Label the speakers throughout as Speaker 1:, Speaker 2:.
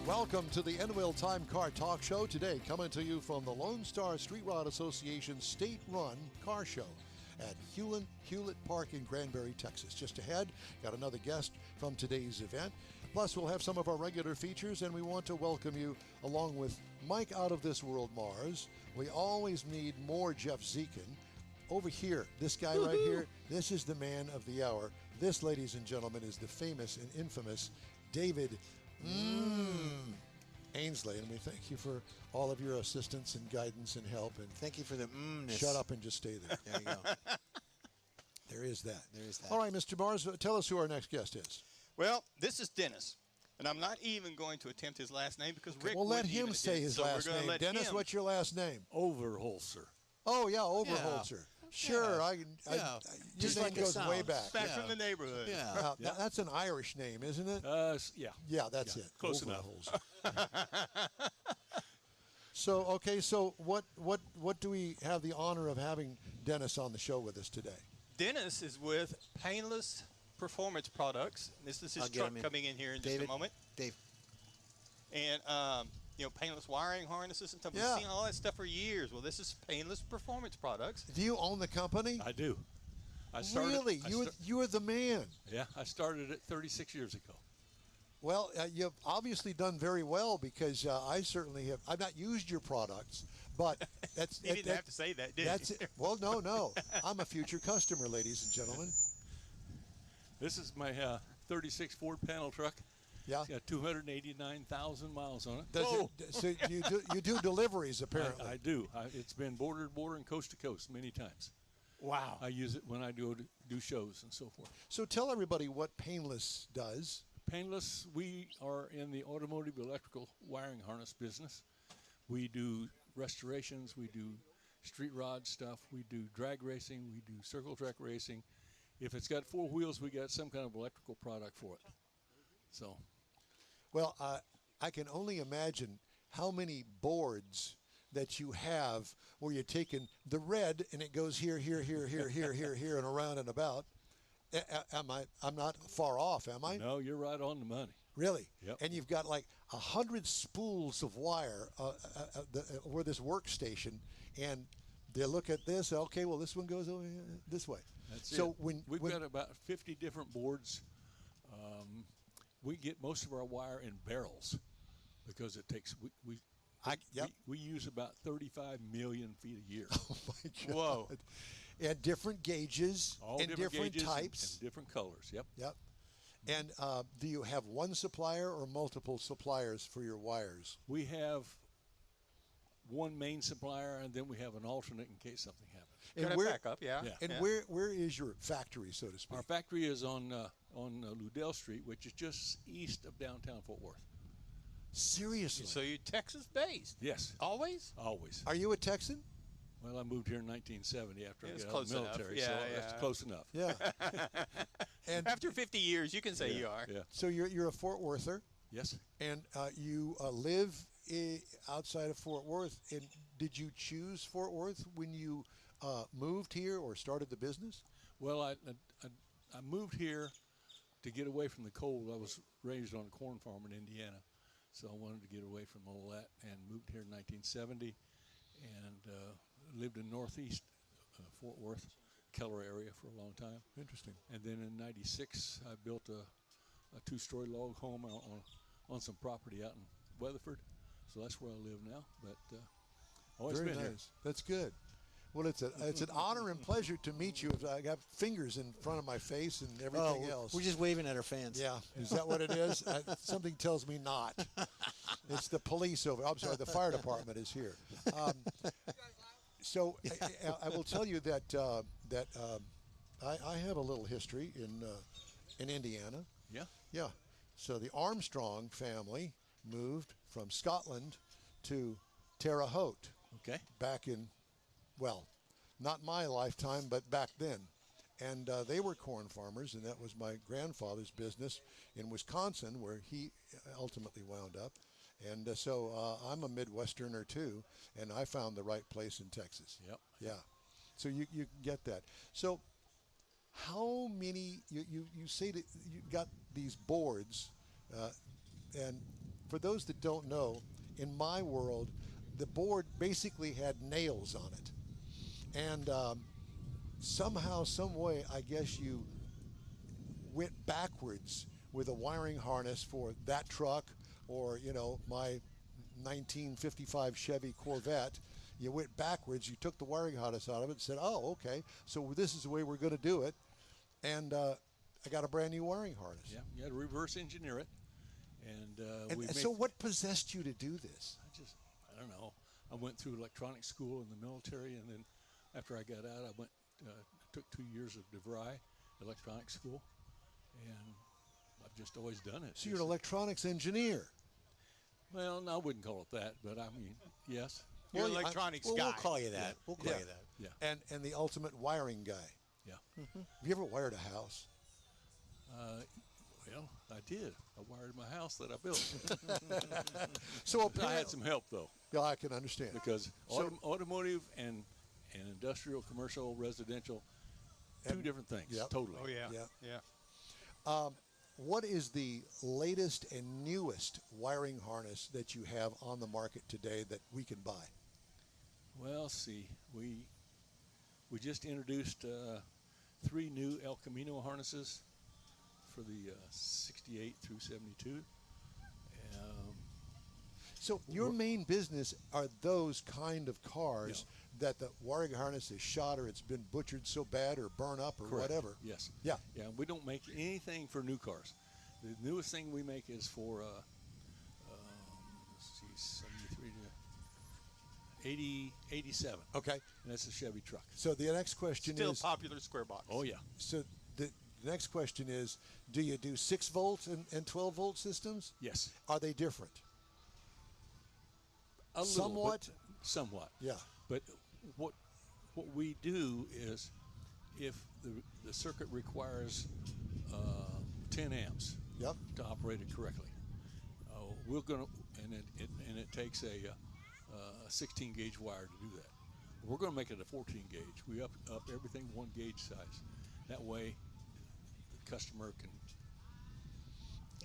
Speaker 1: Welcome to the N-Wheel Time Car Talk Show. Today, coming to you from the Lone Star Street Rod Association State-Run Car Show at Hewlett Park in Granbury, Texas. Just ahead, got another guest from today's event. Plus, we'll have some of our regular features, and we want to welcome you along with Mike Out of This World Mars. We always need more Jeff Zekin. Over here, this guy right here, this is the man of the hour. This, ladies and gentlemen, is the famous and infamous David Ainsley, and we thank you for all of your assistance and guidance and help. And
Speaker 2: thank you for the
Speaker 1: shut up and just stay there.
Speaker 2: There you go.
Speaker 1: There is that.
Speaker 2: There is that.
Speaker 1: All right, Mr. Mars, tell us who our next guest is.
Speaker 3: Well, this is Dennis, and I'm not even going to attempt his last name because Rick.
Speaker 1: Well, let him say his last name. Dennis, what's your last name?
Speaker 4: Overholster.
Speaker 1: Oh yeah, Overholster. Yeah. Sure,
Speaker 2: yeah.
Speaker 1: Your name goes way back.
Speaker 3: Back from the neighborhood.
Speaker 1: Yeah. Now, that's an Irish name, isn't it?
Speaker 4: Yeah.
Speaker 1: Yeah, that's it.
Speaker 4: Close enough.
Speaker 1: So what do we have the honor of having Dennis on the show with us today?
Speaker 3: Dennis is with Painless Performance Products. This is his truck coming in here in just a moment.
Speaker 2: Dave.
Speaker 3: And painless wiring harnesses and stuff.
Speaker 1: Yeah.
Speaker 3: We've seen all that stuff for years. Well, this is Painless Performance Products.
Speaker 1: Do you own the company?
Speaker 4: I do.
Speaker 1: Really? You are the man.
Speaker 4: Yeah, I started it 36 years ago.
Speaker 1: Well, you've obviously done very well because I certainly have. I've not used your products, but that's.
Speaker 3: You didn't have to say that, did you?
Speaker 1: It. Well, no. I'm a future customer, ladies and gentlemen.
Speaker 4: This is my 36 Ford panel truck.
Speaker 1: Yeah.
Speaker 4: It's got 289,000 miles on it.
Speaker 1: So you do deliveries, apparently.
Speaker 4: I do. It's been border to border and coast to coast many times.
Speaker 1: Wow.
Speaker 4: I use it when I do shows and so forth.
Speaker 1: So tell everybody what Painless does.
Speaker 4: Painless, we are in the automotive electrical wiring harness business. We do restorations. We do street rod stuff. We do drag racing. We do circle track racing. If it's got four wheels, we got some kind of electrical product for it. So.
Speaker 1: Well, I can only imagine how many boards that you have where you're taking the red and it goes here, and around and about. I'm not far off, am I?
Speaker 4: No, you're right on the money.
Speaker 1: Really?
Speaker 4: Yep.
Speaker 1: And you've got like 100 spools of wire over this workstation, and they look at this. Okay, well, this one goes over this way.
Speaker 4: That's
Speaker 1: so
Speaker 4: it. We've got about 50 different boards. We get most of our wire in barrels because it takes we use about 35 million feet a year.
Speaker 1: Oh my God!
Speaker 3: Whoa!
Speaker 1: And different gauges,
Speaker 4: all
Speaker 1: and different
Speaker 4: gauges
Speaker 1: types,
Speaker 4: and different colors. Yep.
Speaker 1: And do you have one supplier or multiple suppliers for your wires?
Speaker 4: We have one main supplier, and then we have an alternate in case something happens.
Speaker 1: And
Speaker 3: backup, yeah.
Speaker 1: And where is your factory, so to speak?
Speaker 4: Our factory is on Ludell Street, which is just east of downtown Fort Worth.
Speaker 1: Seriously?
Speaker 3: So you're Texas-based?
Speaker 4: Yes.
Speaker 3: Always?
Speaker 4: Always.
Speaker 1: Are you a Texan?
Speaker 4: Well, I moved here in 1970 after I got out of
Speaker 3: close
Speaker 4: the military,
Speaker 3: enough.
Speaker 4: so that's close enough.
Speaker 1: Yeah.
Speaker 3: And after 50 years, you can say you are.
Speaker 4: Yeah.
Speaker 1: So you're a Fort Worther.
Speaker 4: Yes.
Speaker 1: And you live outside of Fort Worth. And did you choose Fort Worth when you moved here or started the business?
Speaker 4: Well, I moved here to get away from the cold. I was raised on a corn farm in Indiana, so I wanted to get away from all that and moved here in 1970 and lived in northeast Fort Worth, Keller area for a long time.
Speaker 1: Interesting.
Speaker 4: And then in 96, I built a two-story log home on some property out in Weatherford. So that's where I live now. But always
Speaker 1: Very
Speaker 4: been
Speaker 1: nice.
Speaker 4: here.
Speaker 1: That's good. Well, it's an honor and pleasure to meet you. I got fingers in front of my face and everything else.
Speaker 2: We're just waving at our fans.
Speaker 1: Yeah. Is that what it is? Something tells me not. It's the police the fire department is here. So I will tell you that I have a little history in Indiana.
Speaker 4: Yeah.
Speaker 1: Yeah. So the Armstrong family moved from Scotland to Terre Haute.
Speaker 4: Okay.
Speaker 1: Back in, well, not my lifetime, but back then. And they were corn farmers, and that was my grandfather's business in Wisconsin, where he ultimately wound up. And so I'm a Midwesterner, too, and I found the right place in Texas.
Speaker 4: Yep.
Speaker 1: Yeah. So you get that. So how many, you say that you got these boards, and for those that don't know, in my world, the board basically had nails on it. And somehow, some way, I guess you went backwards with a wiring harness for that truck or, you know, my 1955 Chevy Corvette. You went backwards, you took the wiring harness out of it and said, oh, okay, so this is the way we're going to do it. And I got a brand new wiring harness.
Speaker 4: Yeah, you had to reverse engineer it. And
Speaker 1: so what possessed you to do this?
Speaker 4: I don't know. I went through electronics school in the military, and then after I got out, I took 2 years of DeVry electronics school, and I've just always done it.
Speaker 1: So you're an electronics engineer.
Speaker 4: Well, no, I wouldn't call it that, but I mean, yes.
Speaker 3: You're an electronics guy.
Speaker 2: We'll call you that. Yeah. We'll call you that.
Speaker 4: Yeah.
Speaker 1: And the ultimate wiring guy.
Speaker 4: Yeah.
Speaker 1: Have you ever wired a house?
Speaker 4: Well, I did. I wired my house that I built.
Speaker 1: So
Speaker 4: I had some help, though.
Speaker 1: Yeah, I can understand.
Speaker 4: Because automotive and industrial, commercial, residential, two different things.
Speaker 1: Yep.
Speaker 4: Totally.
Speaker 3: Oh, yeah.
Speaker 1: Yeah.
Speaker 3: Yeah.
Speaker 1: What is the latest and newest wiring harness that you have on the market today that we can buy?
Speaker 4: Well, see, we just introduced 3 new El Camino harnesses for the 68 through 72.
Speaker 1: So your main business are those kind of cars that the wiring harness is shot or it's been butchered so bad or burn up or
Speaker 4: Correct.
Speaker 1: whatever.
Speaker 4: Yes.
Speaker 1: Yeah.
Speaker 4: Yeah. We don't make anything for new cars. The newest thing we make is for 73 to 87.
Speaker 1: Okay.
Speaker 4: And that's a Chevy truck.
Speaker 1: So the next question
Speaker 3: Still
Speaker 1: is.
Speaker 3: popular square box.
Speaker 4: Oh yeah.
Speaker 1: So the next question is, do you do 6 volt and 12 volt systems?
Speaker 4: Yes.
Speaker 1: Are they different?
Speaker 4: A little,
Speaker 1: Somewhat.
Speaker 4: Somewhat.
Speaker 1: Yeah.
Speaker 4: But what we do is, if the circuit requires 10 amps
Speaker 1: Yep.
Speaker 4: to operate it correctly, we're gonna and it takes a 16 gauge wire to do that. We're gonna make it a 14 gauge. We up everything 1 gauge size. That way, the customer can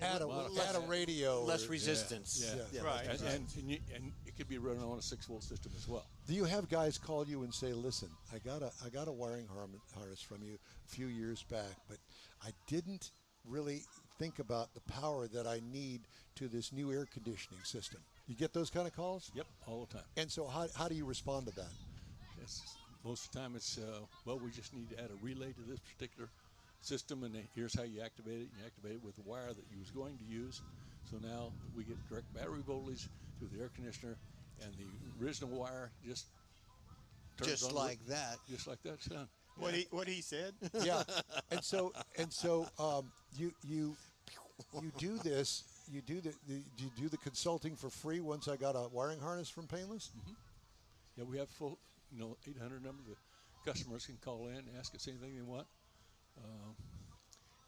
Speaker 1: Add a radio.
Speaker 2: Less resistance.
Speaker 4: Yeah.
Speaker 3: Right.
Speaker 4: And it could be running on a 6 volt system as well.
Speaker 1: Do you have guys call you and say, "Listen, I got a wiring harness from you a few years back, but I didn't really think about the power that I need to this new air conditioning system." You get those kind of calls?
Speaker 4: Yep, all the time.
Speaker 1: And so how do you respond to that?
Speaker 4: Most of the time it's, well, we just need to add a relay to this particular system, and here's how you activate it. You activate it with the wire that you was going to use. So now we get direct battery voltage to the air conditioner, and the original wire just turns
Speaker 2: Just
Speaker 4: on
Speaker 2: like that.
Speaker 4: Just like that, son.
Speaker 3: What he said?
Speaker 1: Yeah. And so you do this. You do the consulting for free once I got a wiring harness from Painless?
Speaker 4: Mm-hmm. Yeah, we have full 800 number. The customers can call in and ask us anything they want.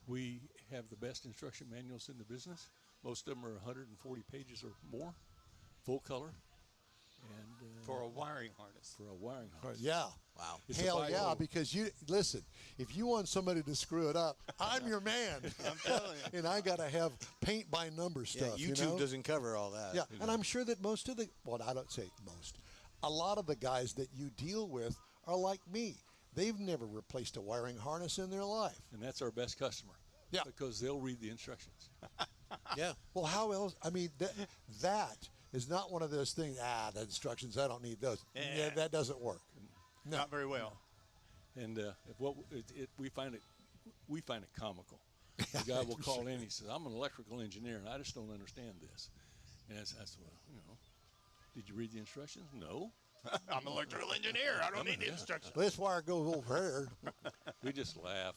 Speaker 4: We have the best instruction manuals in the business. Most of them are 140 pages or more, full color. And
Speaker 3: For a wiring harness.
Speaker 4: For a wiring harness.
Speaker 1: Yeah.
Speaker 2: Wow.
Speaker 4: It's
Speaker 1: Hell yeah, because listen, if you want somebody to screw it up, I'm your man.
Speaker 3: I'm telling you.
Speaker 1: And I got to have paint by number stuff.
Speaker 2: YouTube
Speaker 1: you know?
Speaker 2: doesn't cover all that.
Speaker 1: Yeah, and I'm sure that most of I don't say most, a lot of the guys that you deal with are like me. They've never replaced a wiring harness in their life.
Speaker 4: And that's our best customer.
Speaker 1: Yeah.
Speaker 4: Because they'll read the instructions.
Speaker 2: Yeah.
Speaker 1: Well, how else? I mean, that is not one of those things, the instructions, I don't need those. Yeah, that doesn't work. No.
Speaker 3: Not very well.
Speaker 4: And we find it comical. The guy will call in. He says, "I'm an electrical engineer, and I just don't understand this." And I said, "Well, did you read the instructions?" No.
Speaker 3: I'm an electrical engineer. I don't need the instructions.
Speaker 1: This wire goes over here.
Speaker 4: We just laugh.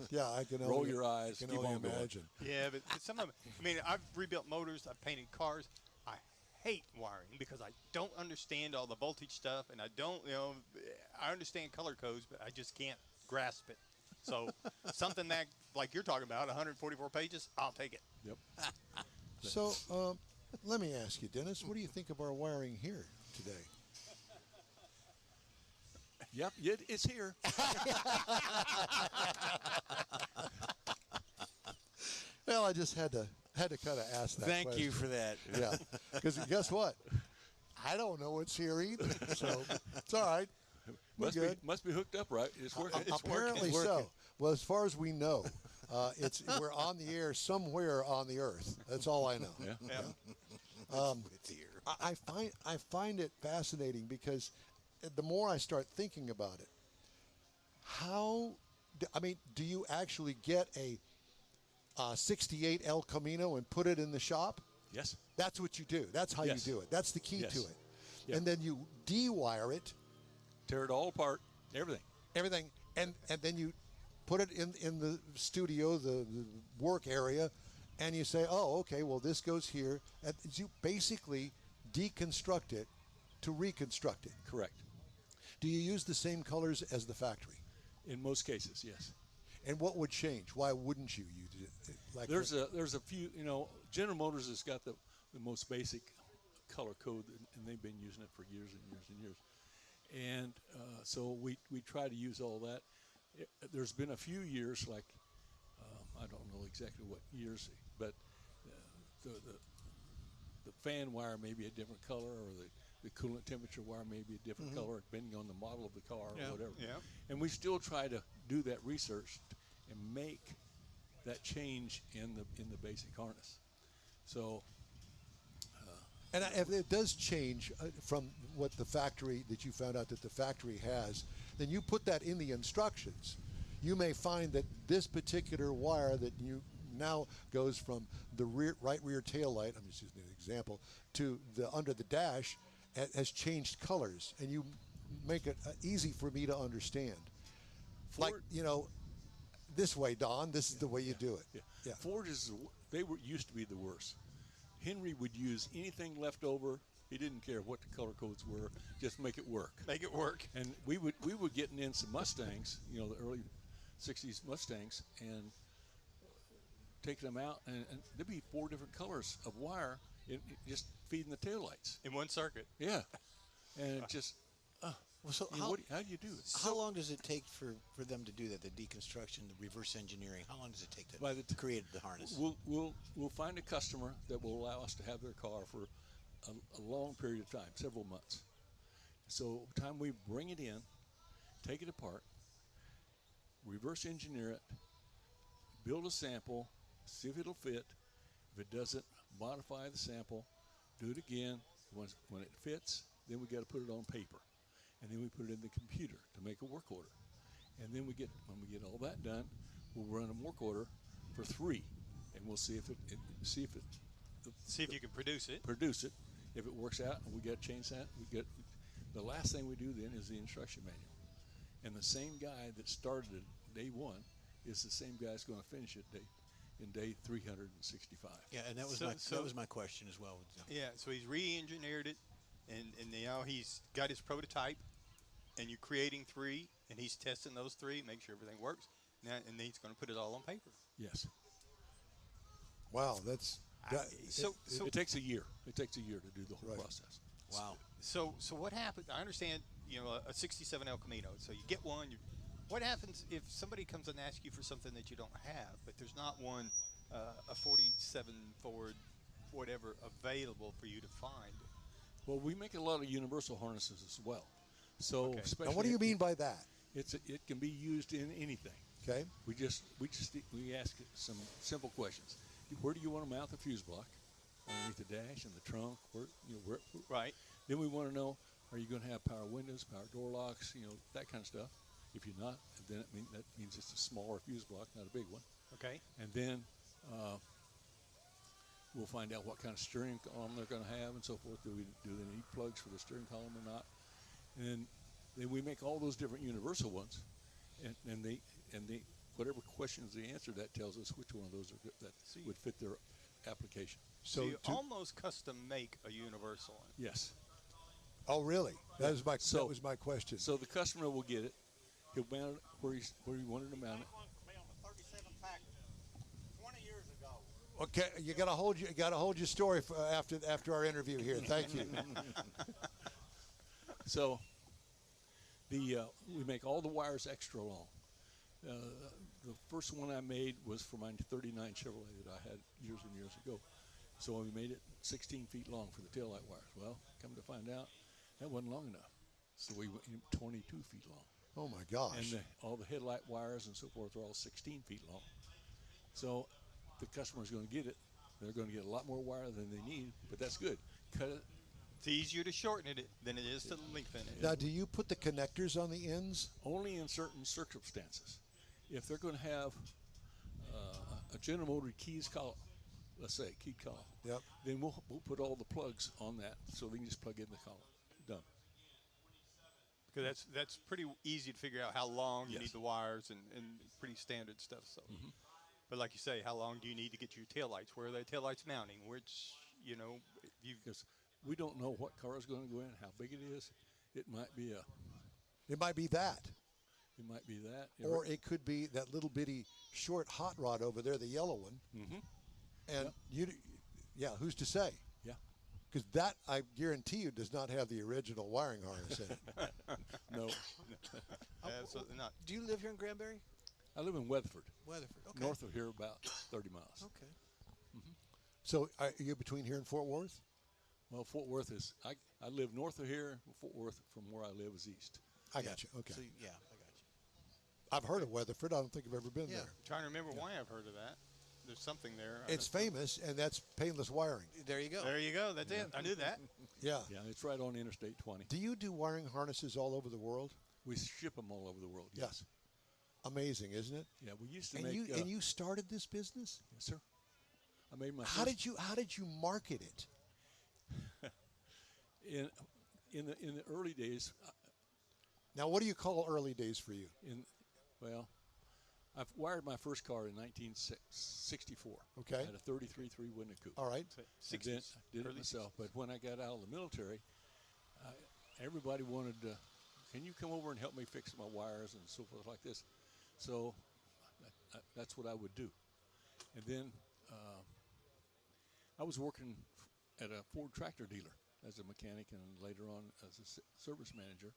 Speaker 1: Yeah, I can
Speaker 4: roll your eyes.
Speaker 1: I can
Speaker 4: keep
Speaker 1: only
Speaker 4: on going.
Speaker 1: imagine.
Speaker 3: Yeah, but some of them, I mean, I've rebuilt motors. I've painted cars. I hate wiring because I don't understand all the voltage stuff, and I don't, I understand color codes, but I just can't grasp it. So something that, like you're talking about, 144 pages, I'll take it.
Speaker 4: Yep.
Speaker 1: So let me ask you, Dennis, what do you think of our wiring here today?
Speaker 4: Yep, it's here.
Speaker 1: Well, I just had to Had to kind of ask that
Speaker 2: Thank
Speaker 1: question.
Speaker 2: you for that.
Speaker 1: Yeah, because guess what? I don't know what's here either, so it's all right. We're good.
Speaker 4: Must be hooked up right. It's working.
Speaker 1: Apparently
Speaker 4: It's working.
Speaker 1: so. Well, as far as we know, we're on the air somewhere on the earth. That's all I know.
Speaker 4: Yeah.
Speaker 3: Yeah.
Speaker 2: It's here.
Speaker 1: I find it fascinating because the more I start thinking about it, do you actually get a 68 El Camino and put it in the shop?
Speaker 4: Yes.
Speaker 1: That's what you do. That's how
Speaker 4: Yes.
Speaker 1: you do it. That's the key
Speaker 4: Yes.
Speaker 1: to it.
Speaker 4: Yeah.
Speaker 1: And then you de-wire it,
Speaker 4: Tear it all apart. Everything.
Speaker 1: and then you put it in the studio, the work area, and you say, oh, okay, well, this goes here. And you basically deconstruct it to reconstruct it.
Speaker 4: Correct.
Speaker 1: Do you use the same colors as the factory?
Speaker 4: In most cases, yes.
Speaker 1: And what would change? Why wouldn't you use it? Like
Speaker 4: There's a few. General Motors has got the most basic color code, and they've been using it for years and years and years. And so we try to use all that. There's been a few years, like I don't know exactly what years, but the fan wire may be a different color, or the coolant temperature wire may be a different color, depending on the model of the car or whatever.
Speaker 3: Yeah.
Speaker 4: And we still try to do that research and make that change in the basic harness. So.
Speaker 1: And if it does change from what the factory, that you found out that the factory has, then you put that in the instructions. You may find that this particular wire that you now goes from the right rear tail light, I'm just using an example, to the under the dash has changed colors, and you make it easy for me to understand.
Speaker 4: Ford,
Speaker 1: This way, Don, this is the way you do it.
Speaker 4: Yeah. Ford used to be the worst. Henry would use anything left over. He didn't care what the color codes were, just make it work.
Speaker 3: Make it work.
Speaker 4: And we were getting in some Mustangs, the early 60s Mustangs, and taking them out, and there'd be 4 different colors of wire just feeding the taillights.
Speaker 3: In one circuit.
Speaker 4: Yeah. And it just,
Speaker 2: Well, so
Speaker 4: how do you do it?
Speaker 2: how long does it take for them to do that? The deconstruction, the reverse engineering. How long does it take to create the harness?
Speaker 4: We'll find a customer that will allow us to have their car for a long period of time, several months. So time we bring it in, take it apart, reverse engineer it, build a sample, see if it'll fit. If it doesn't, modify the sample, do it again. When it fits, then we got to put it on paper, and then we put it in the computer to make a work order. And then when we get all that done, we'll run a work order for 3, and we'll see if
Speaker 3: See if you can produce it.
Speaker 4: If it works out, and we got to change that. The last thing we do then is the instruction manual. And the same guy that started it day 1 is the same guy that's going to finish it in day 365.
Speaker 2: Yeah, and that was my question as well.
Speaker 3: Yeah, so he's re-engineered it, and now he's got his prototype, and you're creating 3, and he's testing those 3, make sure everything works. Now, and then he's going to put it all on paper.
Speaker 4: Yes.
Speaker 1: Wow, that's
Speaker 4: It takes a year. It takes a year to do the whole process.
Speaker 2: Wow.
Speaker 3: So what happens? I understand, a 67 El Camino. So you get one. What happens if somebody comes and asks you for something that you don't have, but there's not one, a 47 Ford, whatever, available for you to find?
Speaker 4: Well, we make a lot of universal harnesses as well. So,
Speaker 3: Okay.
Speaker 4: especially
Speaker 1: Now, what do you mean by that?
Speaker 4: It can be used in anything.
Speaker 1: Okay.
Speaker 4: We ask some simple questions. Where do you want to mount the fuse block? Underneath the dash, in the trunk, where.
Speaker 3: Right.
Speaker 4: Then we want to know, are you going to have power windows, power door locks, that kind of stuff. If you're not, then that means it's a smaller fuse block, not a big one.
Speaker 3: Okay.
Speaker 4: And then we'll find out what kind of steering column they're going to have and so forth. Do they need plugs for the steering column or not? And then we make all those different universal ones, and they whatever questions they answer, that tells us which one of those would fit their application.
Speaker 3: So you almost custom make a universal one.
Speaker 4: Yes.
Speaker 1: Oh, really? That was my question.
Speaker 4: So the customer will get it. He'll mount it where he wanted to mount it.
Speaker 1: Okay, you got to hold your story for after our interview here. Thank you.
Speaker 4: So we make all the wires extra long. the first one I made was for my 39 Chevrolet that I had years and years ago. So we made it 16 feet long for the taillight wires. Well, come to find out, that wasn't long enough. So we went 22 feet long.
Speaker 1: Oh my gosh.
Speaker 4: And all the headlight wires and so forth are all 16 feet long. So the customer's going to get it. They're going to get a lot more wire than they need, but that's good. Cut it.
Speaker 3: It's easier to shorten it than it is to lengthen it.
Speaker 1: Now, do you put the connectors on the ends?
Speaker 4: Only in certain circumstances. If they're going to have a General Motors keys column, let's say key column,
Speaker 1: Yep.
Speaker 4: then we'll put all the plugs on that so they can just plug in the column. Done.
Speaker 3: Because that's pretty easy to figure out how long you
Speaker 4: Yes.
Speaker 3: need the wires and pretty standard stuff. So, but like you say, how long do you need to get your taillights? Where are the taillights mounting? Which
Speaker 4: Because we don't know what car is going to go in, how big it is. It might be
Speaker 1: It might be that.
Speaker 4: It might be that.
Speaker 1: Or it could be that little bitty short hot rod over there, the yellow one.
Speaker 4: Mm-hmm.
Speaker 1: And who's to say?
Speaker 4: Yeah.
Speaker 1: Because that, I guarantee you, does not have the original wiring harness in it.
Speaker 4: No.
Speaker 3: Absolutely not.
Speaker 2: Do you live here in Granbury?
Speaker 4: I live in Weatherford.
Speaker 2: Weatherford, okay.
Speaker 4: North of here, about 30 miles.
Speaker 2: Okay.
Speaker 1: So are you between here and Fort Worth?
Speaker 4: Well, Fort Worth is, I live north of here. Fort Worth from where I live is east.
Speaker 1: I got you. Okay.
Speaker 2: So, yeah, I got you.
Speaker 1: I've heard of Weatherford. I don't think I've ever been there.
Speaker 3: I'm trying to remember why I've heard of that. There's something there.
Speaker 1: It's famous, and that's painless wiring.
Speaker 2: There you go.
Speaker 3: There you go. That's it. I knew that.
Speaker 1: Yeah.
Speaker 4: Yeah, it's right on Interstate 20.
Speaker 1: Do you do wiring harnesses all over the world?
Speaker 4: We ship them all over the world. Yes.
Speaker 1: Amazing, isn't it?
Speaker 4: Yeah, we used to
Speaker 1: And
Speaker 4: make.
Speaker 1: you started this business?
Speaker 4: Yes, sir. I made my.
Speaker 1: How did you market it?
Speaker 4: In the early days?
Speaker 1: Now, what do you call early days for you?
Speaker 4: I've wired my first car in 1964.
Speaker 1: Okay.
Speaker 4: I had a 33.3 window coupe.
Speaker 1: All right.
Speaker 4: And then I did it myself. But when I got out of the military, everybody wanted to, can you come over and help me fix my wires and so forth like this? So that's what I would do. And then I was working at a Ford tractor dealer as a mechanic and later on as a service manager.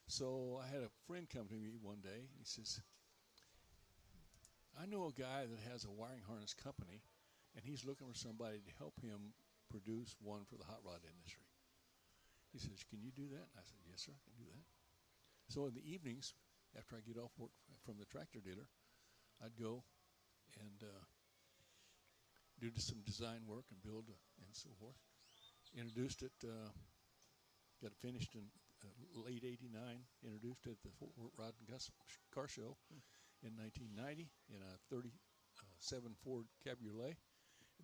Speaker 4: So I had a friend come to me one day. He says, I know a guy that has a wiring harness company, and he's looking for somebody to help him produce one for the hot rod industry. He says, can you do that? And I said, yes, sir, I can do that. So in the evenings, after I get off work from the tractor dealer, I'd go and do some design work and build and so forth. Introduced it, got it finished in late '89. Introduced it at the Fort Worth Rod and Car Show in 1990 in a 37 Ford Cabriolet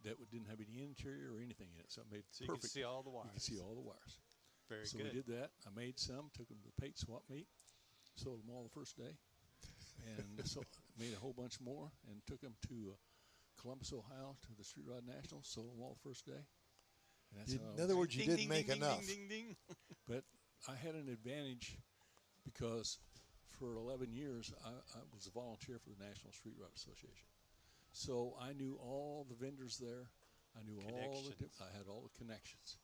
Speaker 4: that didn't have any interior or anything in it, so it made
Speaker 3: So
Speaker 4: perfect.
Speaker 3: you can see all the wires.
Speaker 4: You can see all the wires.
Speaker 3: Very
Speaker 4: so
Speaker 3: good.
Speaker 4: we did that. I made some, took them to the paint swap meet, sold them all the first day, and so made a whole bunch more and took them to Columbus, Ohio, to the Street Rod National, sold them all the first day. And that's
Speaker 1: In other words, you didn't make enough.
Speaker 3: Ding, ding, ding.
Speaker 4: But I had an advantage because for 11 years I was a volunteer for the National Street Rod Association. So I knew all the vendors there. I knew I had all the connections.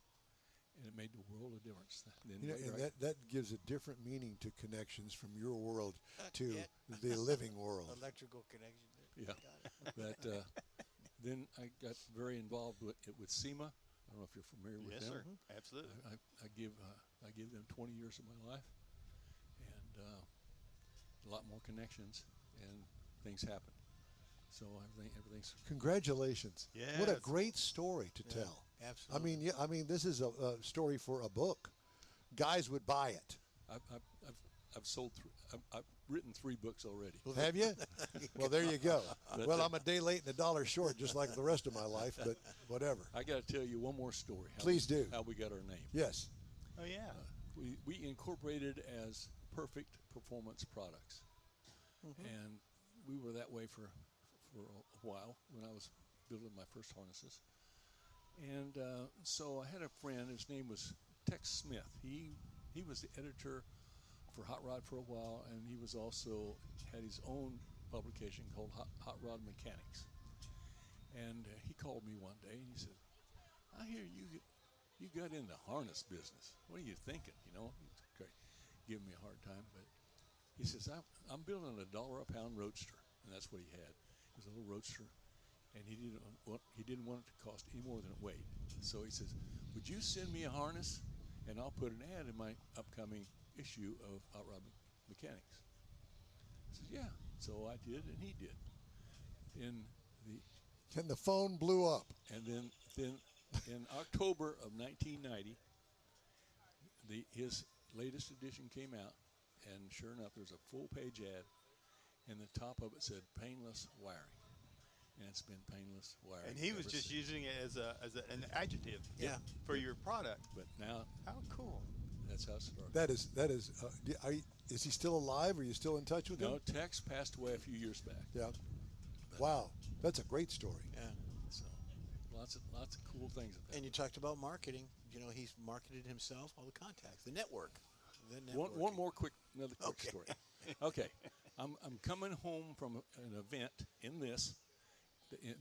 Speaker 4: And it made the world of difference. Then
Speaker 1: And that gives a different meaning to connections from your world to the living world.
Speaker 2: Electrical connection.
Speaker 4: Yeah. But then I got very involved with SEMA. I don't know if you're familiar with
Speaker 3: Yes,
Speaker 4: them.
Speaker 3: sir. Absolutely.
Speaker 4: I give them 20 years of my life, and a lot more connections, and things happen. So everything's.
Speaker 1: Congratulations!
Speaker 3: Yes.
Speaker 1: What a great story to tell.
Speaker 2: Absolutely.
Speaker 1: I mean, this is a story for a book. Guys would buy it.
Speaker 4: I've sold. I've written 3 books already.
Speaker 1: Have you? Well, there you go. Well, I'm a day late and $1 short, just like the rest of my life. But whatever.
Speaker 4: I got to tell you one more story.
Speaker 1: Please do.
Speaker 4: How we got our name.
Speaker 1: Yes.
Speaker 3: Oh, yeah.
Speaker 4: We incorporated as Perfect Performance Products, and we were that way for a while when I was building my first harnesses. And so I had a friend. His name was Tex Smith. He was the editor for Hot Rod for a while, and he was also had his own publication called Hot Rod Mechanics. And he called me one day and he said, I hear you got in the harness business. What are you thinking? You know, he's giving me a hard time, but he says, I'm building a $1 a pound roadster. and that's what he had. It was a little roadster, and he didn't want it to cost any more than it weighed. So he says, "Would you send me a harness, and I'll put an ad in my upcoming issue of Outrod Mechanics?" I said, "Yeah." So I did, and he did.
Speaker 1: And the phone blew up.
Speaker 4: And then in October of 1990, his latest edition came out, and sure enough, there's a full-page ad, and the top of it said "painless wiring," and it's been painless wiring.
Speaker 3: And he was just using it as an adjective, for your product.
Speaker 4: But now,
Speaker 3: how cool!
Speaker 4: That's how it started.
Speaker 1: That is. Is he still alive? Are you still in touch with him?
Speaker 4: No, Tex passed away a few years back.
Speaker 1: Yeah. Wow, that's a great story.
Speaker 2: Yeah.
Speaker 4: So lots of cool things.
Speaker 2: And you talked about marketing. You know, he's marketed himself, all the contacts, the network.
Speaker 4: Another quick story. Okay, I'm coming home from an event in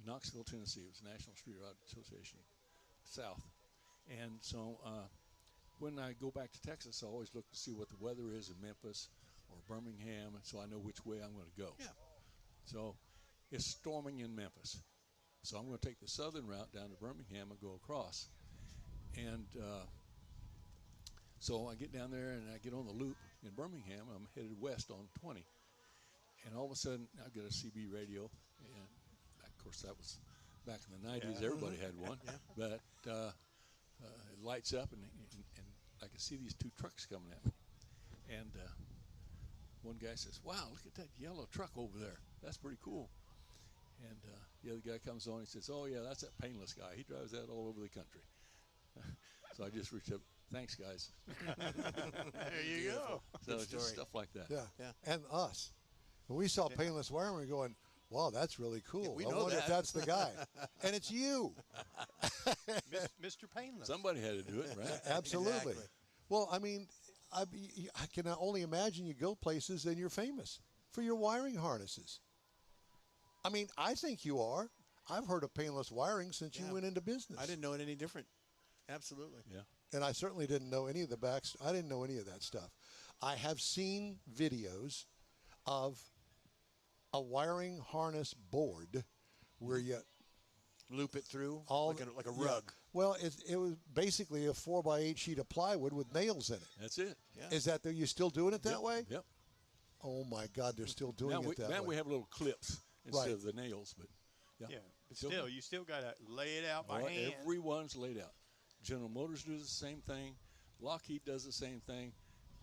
Speaker 4: Knoxville, Tennessee. It was National Street Rod Association South, and so when I go back to Texas, I always look to see what the weather is in Memphis or Birmingham, so I know which way I'm going to go.
Speaker 2: Yeah.
Speaker 4: So it's storming in Memphis, so I'm going to take the southern route down to Birmingham and go across, and so I get down there and I get on the loop in Birmingham. I'm headed west on 20, and all of a sudden I get a CB radio, and of course that was back in the 90s. Yeah. Everybody had one, but it lights up, and I can see these two trucks coming at me, and one guy says, "Wow, look at that yellow truck over there. That's pretty cool." And the other guy comes on. He says, "Oh yeah, that's that Painless guy. He drives that all over the country." So I just reached up. "Thanks, guys."
Speaker 3: There you go.
Speaker 4: So it's just stuff like that.
Speaker 1: Yeah. And us. When we saw Painless wiring, we were going, "Wow, that's really cool.
Speaker 2: Yeah,
Speaker 1: I wonder if that's the guy." And it's you.
Speaker 3: Mr. Painless.
Speaker 4: Somebody had to do it, right?
Speaker 1: Absolutely.
Speaker 2: Exactly.
Speaker 1: Well, I mean, I can only imagine you go places and you're famous for your wiring harnesses. I mean, I think you are. I've heard of Painless wiring since you went into business.
Speaker 2: I didn't know it any different. Absolutely.
Speaker 4: Yeah.
Speaker 1: And I certainly didn't know any of the I didn't know any of that stuff. I have seen videos of a wiring harness board where you
Speaker 2: loop it through like a rug.
Speaker 1: Yeah. Well, it was basically a 4x8 sheet of plywood with nails in it.
Speaker 4: That's it.
Speaker 2: Yeah.
Speaker 1: Is that you still doing it that way?
Speaker 4: Yep.
Speaker 1: Oh my God, they're still doing it that way.
Speaker 4: Now we have little clips instead of the nails, but
Speaker 3: yeah. But still, you still got to lay it out by hand.
Speaker 4: Everyone's laid out. General Motors does the same thing. Lockheed does the same thing.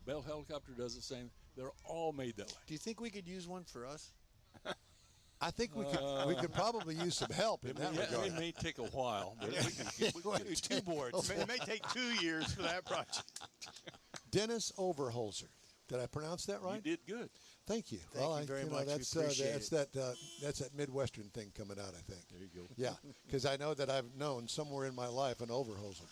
Speaker 4: Bell Helicopter does the same. They're all made that way.
Speaker 2: Do you think we could use one for us?
Speaker 1: I think we could probably use some help in that regard.
Speaker 4: It may take a while, but we can do 2 boards.
Speaker 3: It may take 2 years for that project.
Speaker 1: Dennis Overholster. Did I pronounce that right?
Speaker 4: You did good.
Speaker 1: Thank you.
Speaker 2: Thank you very much.
Speaker 1: That's
Speaker 2: we appreciate it.
Speaker 1: That's that Midwestern thing coming out, I think.
Speaker 4: There you go.
Speaker 1: Yeah, because I know that I've known somewhere in my life an Overholser.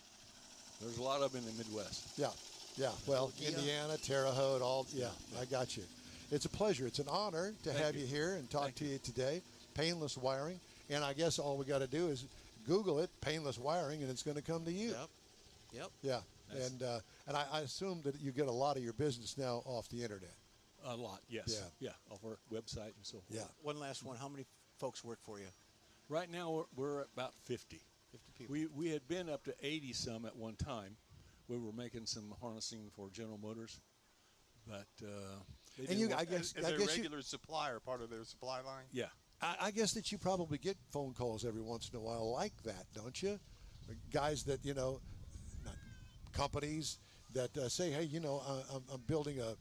Speaker 4: There's a lot of them in the Midwest.
Speaker 1: Yeah. Well, Indiana, Terre Haute, all. Yeah, I got you. It's a pleasure. It's an honor to have you here and talk to you today. Painless wiring, and I guess all we got to do is Google it, painless wiring, and it's going to come to you.
Speaker 2: Yep.
Speaker 1: Yeah, and I assume that you get a lot of your business now off the internet.
Speaker 4: A lot, yes. Yeah, off our website and so forth.
Speaker 1: Yeah.
Speaker 2: One last one. How many folks work for you?
Speaker 4: Right now we're about 50.
Speaker 2: 50 people.
Speaker 4: We had been up to 80 some at one time. We were making some harnessing for General Motors, but
Speaker 1: I guess
Speaker 3: is a regular supplier part of their supply line?
Speaker 4: Yeah.
Speaker 1: I guess that you probably get phone calls every once in a while like that, don't you? Guys that companies that say, "Hey, I'm building a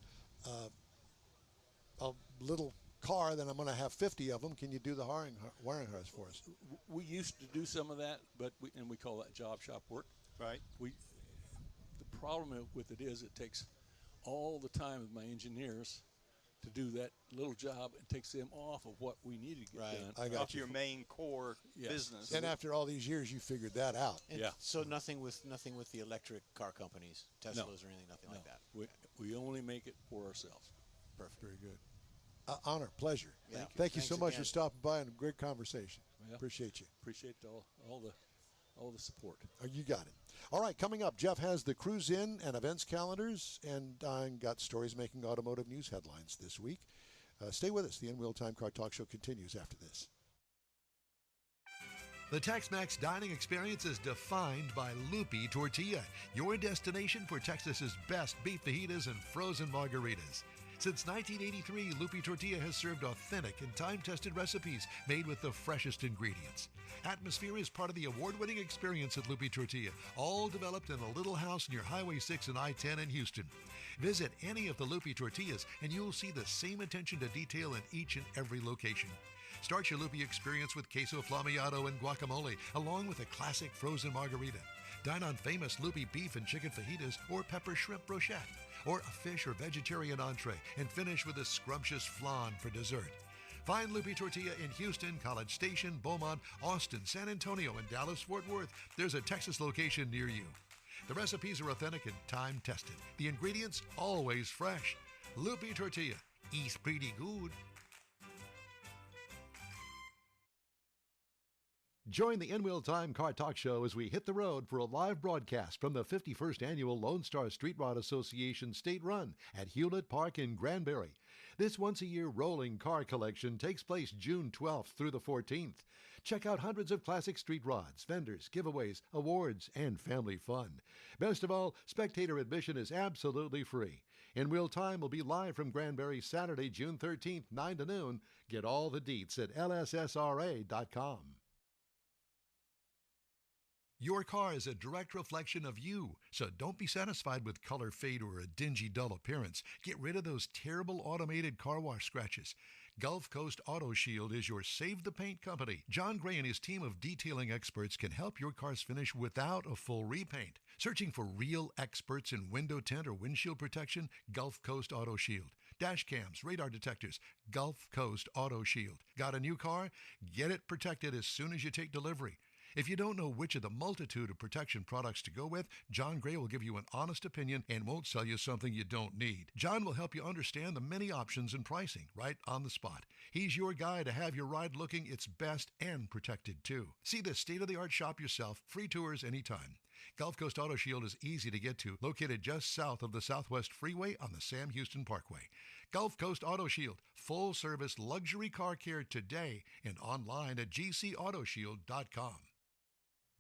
Speaker 1: little car, then I'm going to have 50 of them. Can you do the wiring harness for us?"
Speaker 4: We used to do some of that, but we call that job shop work.
Speaker 3: Right.
Speaker 4: The problem with it is it takes all the time of my engineers to do that little job. It takes them off of what we need to get done.
Speaker 1: I got
Speaker 3: off your main core business.
Speaker 1: And after all these years, you figured that out.
Speaker 2: And so nothing with the electric car companies, Teslas or anything, nothing like that.
Speaker 4: We only make it for ourselves.
Speaker 1: Perfect. Very good. Honor, pleasure.
Speaker 2: Yeah.
Speaker 1: Thank you so much
Speaker 2: again.
Speaker 1: for stopping by and a great conversation.
Speaker 4: Yeah.
Speaker 1: Appreciate you.
Speaker 4: Appreciate all the support.
Speaker 1: You got it. All right, coming up, Jeff has the cruise in and events calendars, and I got stories making automotive news headlines this week. Stay with us. The In Wheel Time Car Talk Show continues after this.
Speaker 5: The Tex-Mex dining experience is defined by Lupe Tortilla, your destination for Texas's best beef fajitas and frozen margaritas. Since 1983, Lupe Tortilla has served authentic and time-tested recipes made with the freshest ingredients. Atmosphere is part of the award-winning experience at Lupe Tortilla, all developed in a little house near Highway 6 and I-10 in Houston. Visit any of the Lupe Tortillas and you'll see the same attention to detail in each and every location. Start your Lupe experience with queso flammeado and guacamole, along with a classic frozen margarita. Dine on famous Lupe beef and chicken fajitas or pepper shrimp brochette, or a fish or vegetarian entree, and finish with a scrumptious flan for dessert. Find Lupe Tortilla in Houston, College Station, Beaumont, Austin, San Antonio, and Dallas-Fort Worth. There's a Texas location near you. The recipes are authentic and time-tested. The ingredients always fresh. Lupe Tortilla. Eats pretty good.
Speaker 1: Join the In Wheel Time Car Talk Show as we hit the road for a live broadcast from the 51st Annual Lone Star Street Rod Association State Run at Hewlett Park in Granbury. This once-a-year rolling car collection takes place June 12th through the 14th. Check out hundreds of classic street rods, vendors, giveaways, awards, and family fun. Best of all, spectator admission is absolutely free. In Wheel Time will be live from Granbury Saturday, June 13th, 9 to noon. Get all the deets at lssra.com.
Speaker 5: Your car is a direct reflection of you, so don't be satisfied with color fade or a dingy, dull appearance. Get rid of those terrible automated car wash scratches. Gulf Coast Auto Shield is your Save the Paint company. John Gray and his team of detailing experts can help your car's finish without a full repaint. Searching for real experts in window tint or windshield protection? Gulf Coast Auto Shield. Dash cams, radar detectors, Gulf Coast Auto Shield. Got a new car? Get it protected as soon as you take delivery. If you don't know which of the multitude of protection products to go with, John Gray will give you an honest opinion and won't sell you something you don't need. John will help you understand the many options and pricing right on the spot. He's your guy to have your ride looking its best and protected too. See the state-of-the-art shop yourself. Free tours anytime. Gulf Coast Auto Shield is easy to get to, located just south of the Southwest Freeway on the Sam Houston Parkway. Gulf Coast Auto Shield, full-service luxury car care today and online at gcautoshield.com.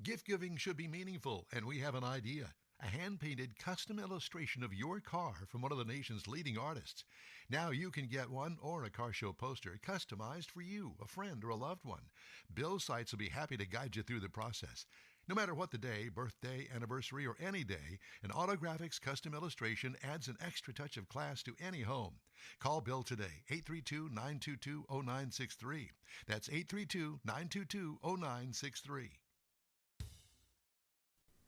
Speaker 5: Gift giving should be meaningful, and we have an idea. A hand-painted custom illustration of your car from one of the nation's leading artists. Now you can get one or a car show poster customized for you, a friend, or a loved one. Bill Sites will be happy to guide you through the process. No matter what the day, birthday, anniversary, or any day, an Autographics custom illustration adds an extra touch of class to any home. Call Bill today, 832-922-0963. That's 832-922-0963.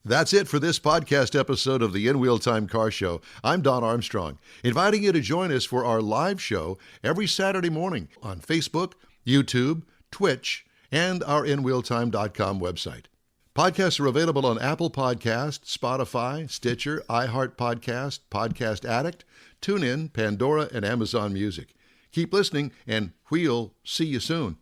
Speaker 1: That's it for this podcast episode of the In Wheel Time Car Show. I'm Don Armstrong, inviting you to join us for our live show every Saturday morning on Facebook, YouTube, Twitch, and our InWheelTime.com website. Podcasts are available on Apple Podcasts, Spotify, Stitcher, iHeart Podcast, Podcast Addict, TuneIn, Pandora, and Amazon Music. Keep listening, and we'll see you soon.